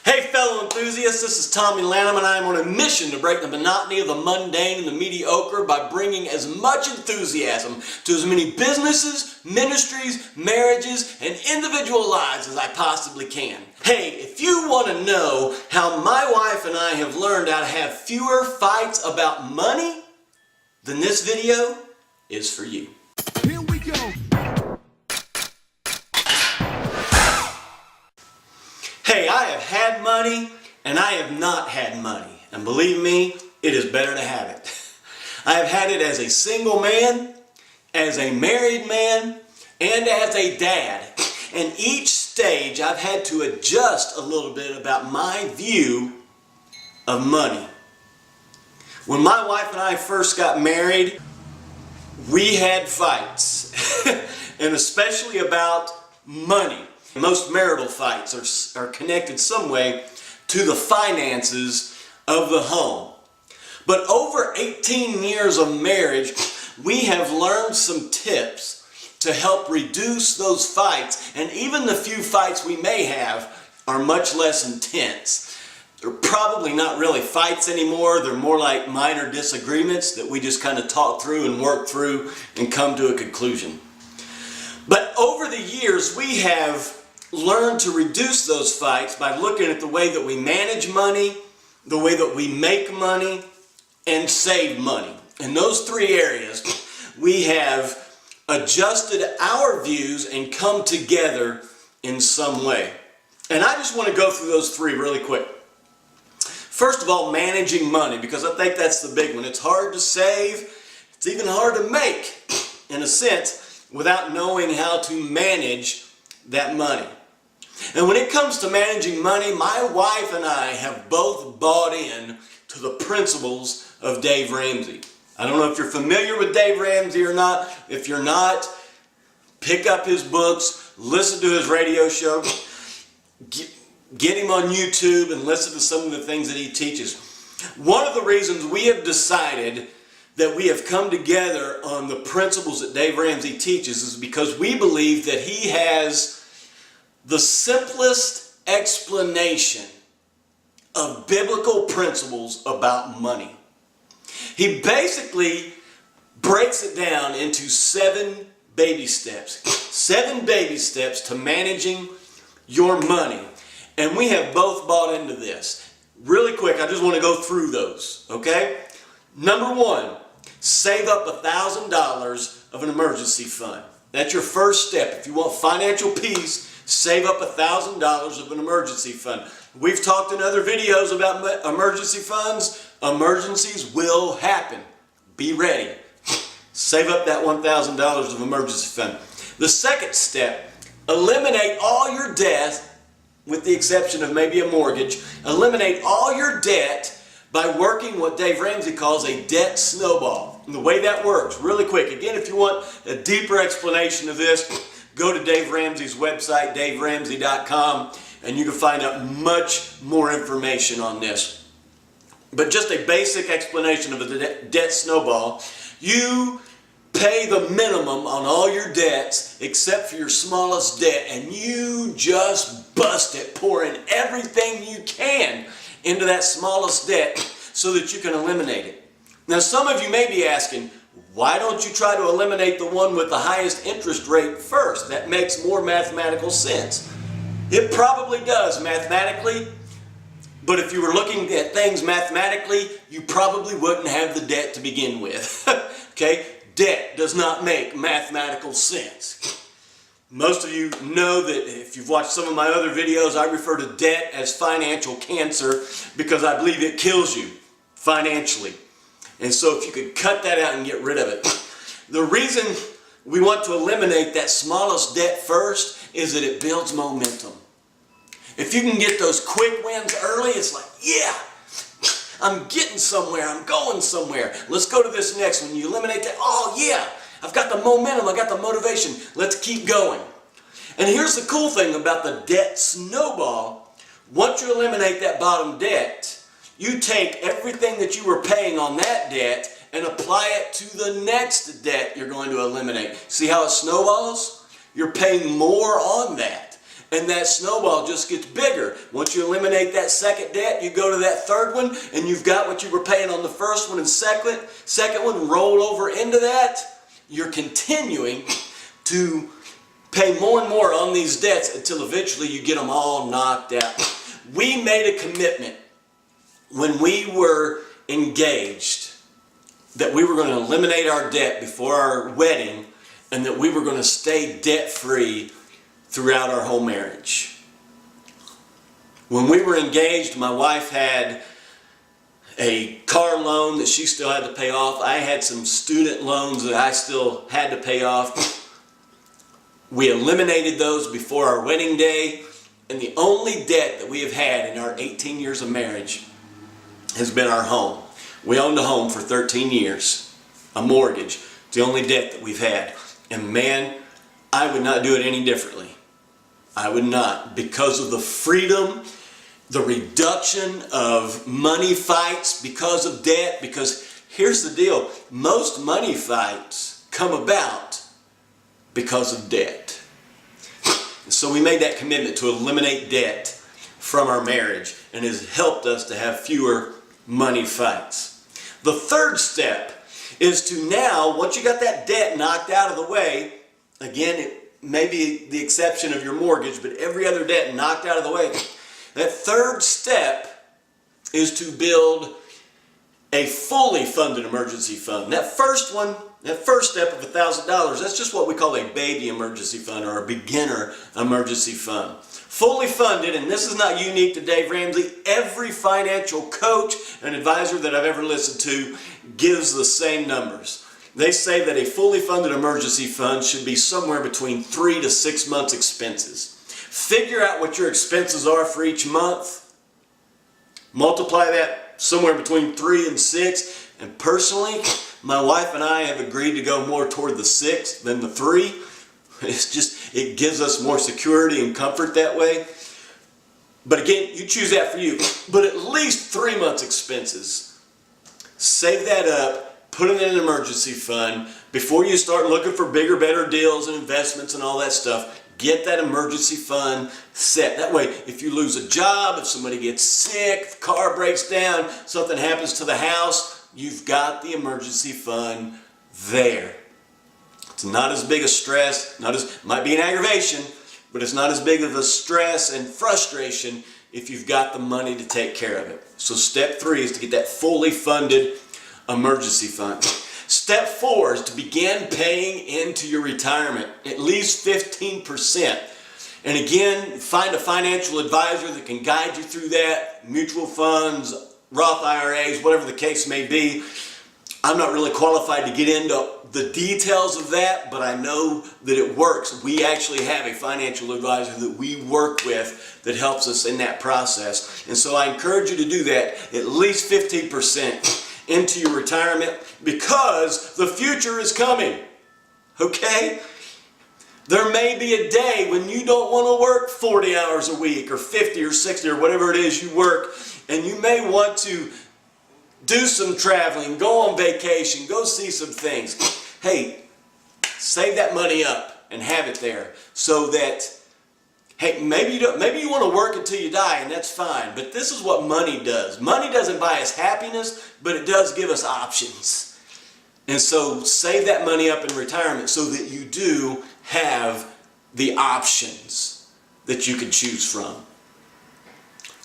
Hey fellow enthusiasts, this is Tommy Lanham and I am on a mission to break the monotony of the mundane and the mediocre by bringing as much enthusiasm to as many businesses, ministries, marriages, and individual lives as I possibly can. Hey, if you want to know how my wife and I have learned how to have fewer fights about money, then this video is for you. Here we go. Hey, I have had money and I have not had money. And believe me, it is better to have it. I have had it as a single man, as a married man, and as a dad. And each stage I've had to adjust a little bit about my view of money. When my wife and I first got married, we had fights, and especially about money. Most marital fights are connected some way to the finances of the home. But over 18 years of marriage, we have learned some tips to help reduce those fights, and even the few fights we may have are much less intense. They're probably not really fights anymore. They're more like minor disagreements that we just kind of talk through and work through and come to a conclusion. But over the years, we have learned to reduce those fights by looking at the way that we manage money, the way that we make money, and save money. In those three areas, we have adjusted our views and come together in some way. And I just want to go through those three really quick. First of all, managing money, because I think that's the big one. It's hard to save. It's even hard to make, in a sense, without knowing how to manage that money. And when it comes to managing money, my wife and I have both bought in to the principles of Dave Ramsey. I don't know if you're familiar with Dave Ramsey or not. If you're not, pick up his books, listen to his radio show, get him on YouTube and listen to some of the things that he teaches. One of the reasons we have decided that we have come together on the principles that Dave Ramsey teaches is because we believe that he has the simplest explanation of biblical principles about money. He basically breaks it down into 7 baby steps. 7 baby steps to managing your money. And we have both bought into this. Really quick, I just want to go through those, okay? Number 1, save up $1,000 of an emergency fund. That's your first step. If you want financial peace, save up $1,000 of an emergency fund. We've talked in other videos about emergency funds. Emergencies will happen. Be ready. Save up that $1,000 of emergency fund. The second step, eliminate all your debt, with the exception of maybe a mortgage. Eliminate all your debt by working what Dave Ramsey calls a debt snowball. And the way that works, really quick, again, if you want a deeper explanation of this, go to Dave Ramsey's website, daveramsey.com, and you can find out much more information on this. But just a basic explanation of the debt snowball. You pay the minimum on all your debts except for your smallest debt, and you just bust it, pouring everything you can into that smallest debt so that you can eliminate it. Now, some of you may be asking, why don't you try to eliminate the one with the highest interest rate first? That makes more mathematical sense. It probably does mathematically, but if you were looking at things mathematically, you probably wouldn't have the debt to begin with. Okay? Debt does not make mathematical sense. Most of you know that if you've watched some of my other videos, I refer to debt as financial cancer because I believe it kills you financially. And so if you could cut that out and get rid of it. The reason we want to eliminate that smallest debt first is that it builds momentum. If you can get those quick wins early, it's like, yeah, I'm getting somewhere, I'm going somewhere. Let's go to this next one. You eliminate that, oh yeah, I've got the momentum, I got the motivation. Let's keep going. And here's the cool thing about the debt snowball. Once you eliminate that bottom debt, you take everything that you were paying on that debt and apply it to the next debt you're going to eliminate. See how it snowballs? You're paying more on that. And that snowball just gets bigger. Once you eliminate that second debt, you go to that third one, and you've got what you were paying on the first one and second one, roll over into that. You're continuing to pay more and more on these debts until eventually you get them all knocked out. We made a commitment when we were engaged that we were going to eliminate our debt before our wedding, and that we were going to stay debt-free throughout our whole marriage. When we were engaged, my wife had a car loan that she still had to pay off. I had some student loans that I still had to pay off. We eliminated those before our wedding day, and the only debt that we have had in our 18 years of marriage has been our home. We owned a home for 13 years, a mortgage. It's the only debt that we've had. And man, I would not do it any differently. I would not, because of the freedom, the reduction of money fights because of debt. Because here's the deal, most money fights come about because of debt. So we made that commitment to eliminate debt from our marriage, and it has helped us to have fewer money fights. The third step is to now, once you got that debt knocked out of the way, again, it may be the exception of your mortgage, but every other debt knocked out of the way, that third step is to build a fully funded emergency fund. That first one, that first step of $1,000, that's just what we call a baby emergency fund or a beginner emergency fund. Fully funded, and this is not unique to Dave Ramsey. Every financial coach and advisor that I've ever listened to gives the same numbers. They say that a fully funded emergency fund should be somewhere between 3 to 6 months expenses. Figure out what your expenses are for each month. Multiply that somewhere between 3 and 6. And personally, my wife and I have agreed to go more toward the 6 than the 3. It gives us more security and comfort that way. But again, you choose that for you. But at least 3 months expenses. Save that up, put it in an emergency fund. Before you start looking for bigger, better deals and investments and all that stuff, get that emergency fund set. That way, if you lose a job, if somebody gets sick, the car breaks down, something happens to the house, you've got the emergency fund there. It's not as big a stress, might be an aggravation, but it's not as big of a stress and frustration if you've got the money to take care of it. So step 3 is to get that fully funded emergency fund. Step 4 is to begin paying into your retirement, at least 15%. And again, find a financial advisor that can guide you through that. Mutual funds, Roth IRAs, whatever the case may be. I'm not really qualified to get into the details of that, but I know that it works. We actually have a financial advisor that we work with that helps us in that process. And so I encourage you to do that, at least 15% into your retirement, because the future is coming. Okay? There may be a day when you don't want to work 40 hours a week or 50 or 60 or whatever it is you work, and you may want to do some traveling, go on vacation, go see some things. Hey, save that money up and have it there so that, hey, maybe you want to work until you die, and that's fine, but this is what money does. Money doesn't buy us happiness, but it does give us options. And so save that money up in retirement so that you do have the options that you can choose from.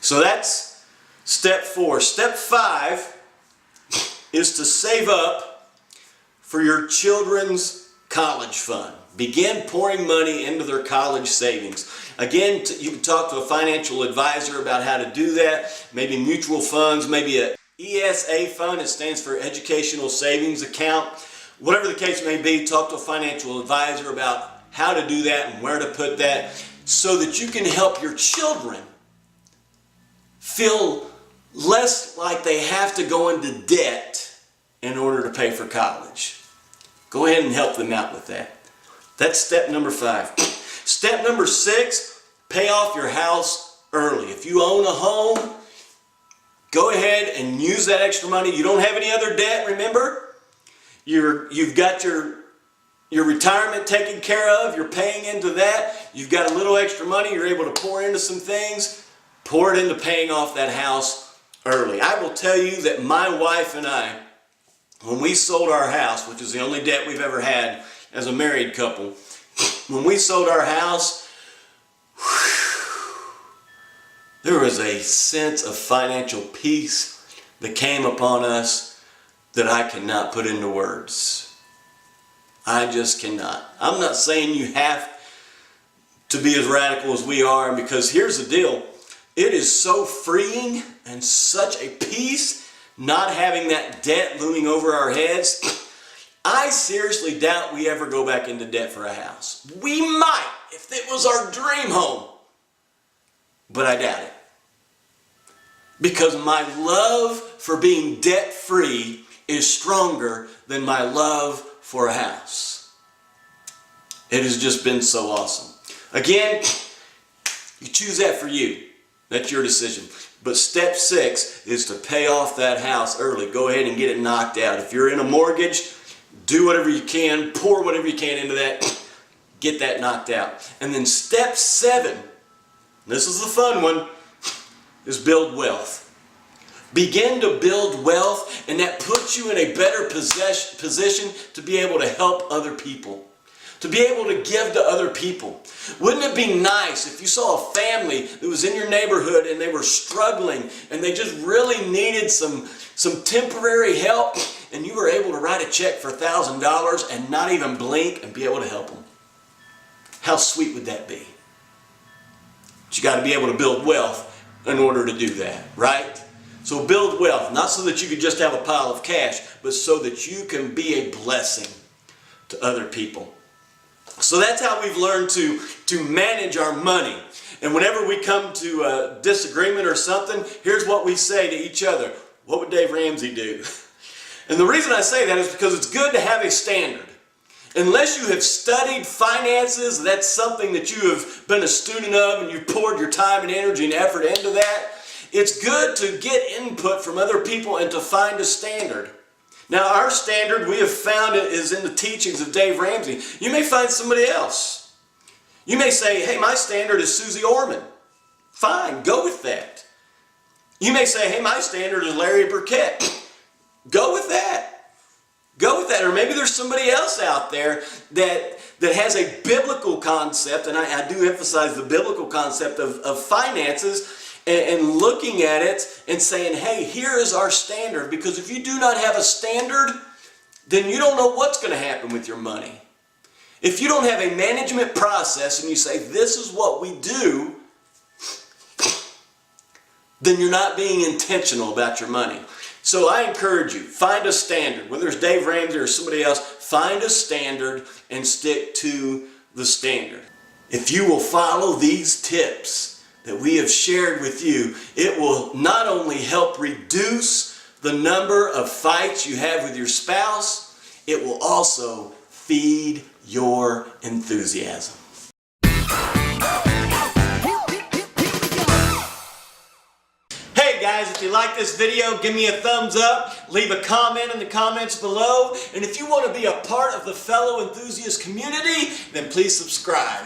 So that's step 4. Step 5 is to save up for your children's college fund. Begin pouring money into their college savings. Again, you can talk to a financial advisor about how to do that. Maybe mutual funds, maybe a ESA fund. It stands for Educational Savings Account. Whatever the case may be, talk to a financial advisor about how to do that and where to put that so that you can help your children feel less like they have to go into debt in order to pay for college. Go ahead and help them out with that. That's step number 5. Step number 6, pay off your house early. If you own a home, go ahead and use that extra money. You don't have any other debt, remember? You've got your your retirement taken care of, you're paying into that, you've got a little extra money, you're able to pour into some things, pour it into paying off that house early. I will tell you that my wife and I, when we sold our house, which is the only debt we've ever had as a married couple, when we sold our house, there was a sense of financial peace that came upon us that I cannot put into words. I just cannot. I'm not saying you have to be as radical as we are, because here's the deal. It is so freeing and such a peace not having that debt looming over our heads. I seriously doubt we ever go back into debt for a house. We might if it was our dream home, but I doubt it. Because my love for being debt-free is stronger than my love for a house. It has just been so awesome. Again, you choose that for you. That's your decision. But step 6 is to pay off that house early. Go ahead and get it knocked out. If you're in a mortgage, do whatever you can, pour whatever you can into that, get that knocked out. And then step 7, this is the fun one, is build wealth. Begin to build wealth, and that puts you in a better position to be able to help other people, to be able to give to other people. Wouldn't it be nice if you saw a family that was in your neighborhood and they were struggling and they just really needed some temporary help, and you were able to write a check for $1,000 and not even blink and be able to help them? How sweet would that be? But you got to be able to build wealth in order to do that, right? So build wealth, not so that you could just have a pile of cash, but so that you can be a blessing to other people. So that's how we've learned to manage our money. And whenever we come to a disagreement or something, here's what we say to each other. What would Dave Ramsey do? And the reason I say that is because it's good to have a standard. Unless you have studied finances, that's something that you have been a student of and you've poured your time and energy and effort into that, it's good to get input from other people and to find a standard. Now, our standard, we have found it, is in the teachings of Dave Ramsey. You may find somebody else. You may say, hey, my standard is Susie Orman. Fine, go with that. You may say, hey, my standard is Larry Burkett. Go with that. Go with that. Or maybe there's somebody else out there that has a biblical concept, and I do emphasize the biblical concept of finances, and looking at it and saying, hey, here is our standard. Because if you do not have a standard, then you don't know what's going to happen with your money. If you don't have a management process and you say, this is what we do, then you're not being intentional about your money. So I encourage you, find a standard. Whether it's Dave Ramsey or somebody else, find a standard and stick to the standard. If you will follow these tips that we have shared with you, it will not only help reduce the number of fights you have with your spouse, it will also feed your enthusiasm. Hey guys, if you like this video, give me a thumbs up, leave a comment in the comments below, and if you want to be a part of the fellow enthusiast community, then please subscribe.